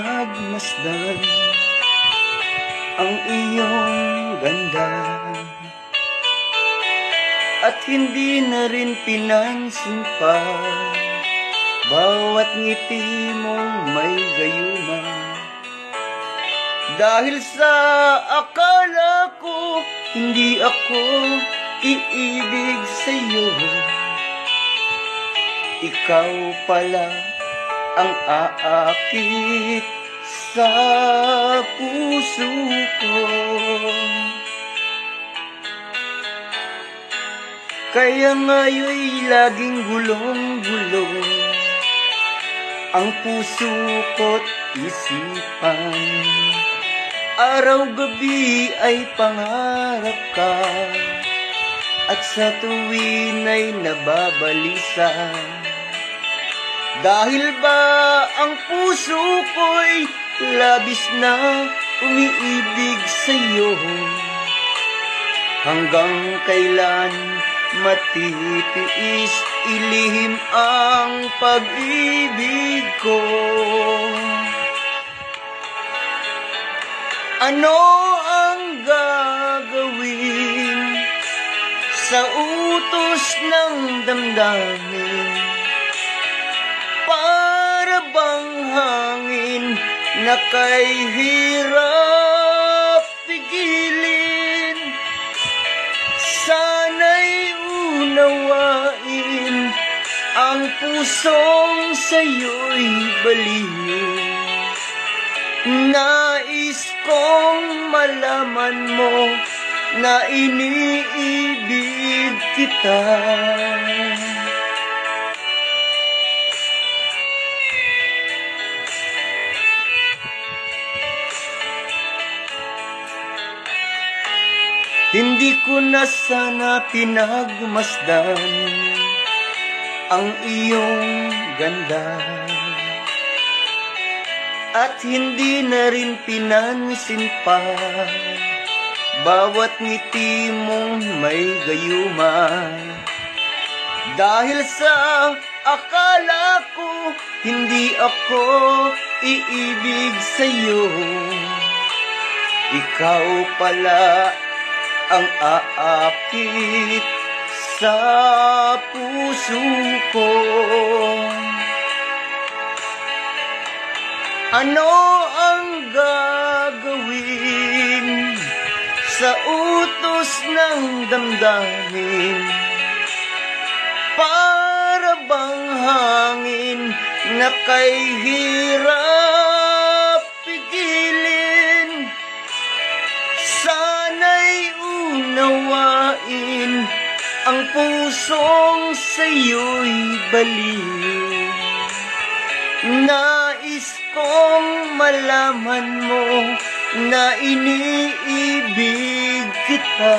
pinagmasdan ang iyong ganda, at hindi na rin pinansin pa bawat ngiti mong may gayuma. Dahil sa akala ko hindi ako iibig sa'yo, ikaw pala ang aakit sa puso ko. Kaya ngayon'y laging gulong-gulong ang puso ko't isipan. Araw-gabi ay pangarap ka, at sa tuwin ay nababalisa. Dahil ba ang puso ko'y labis na umiibig sa'yo? Hanggang kailan matitiis ilihim ang pag-ibig ko? Ano ang gagawin sa utos ng damdamin? Para bang hangin na kay hirap pigilin? Sana'y unawain ang pusong sa'yo'y baliw. Nais kong malaman mo na iniibig kita. Hindi ko na sana pinagmasdan ang iyong ganda, at hindi na rin pinansin pa bawat ngiti mong may gayuma. Dahil sa akala ko hindi ako iibig sa'yo, ikaw pala ang aakit sa puso ko. Ano ang gagawin sa utos ng damdamin? Para bang hangin na kay hirap pigilin? Sana'y unawain ang pusong sa'yo'y baliw. Nais kong malaman mo na iniibig kita.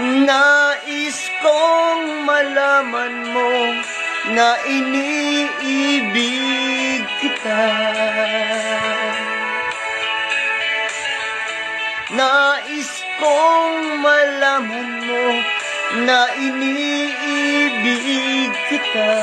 Nais kong malaman mo na iniibig kita. Nais kong malaman mo na iniibig kita.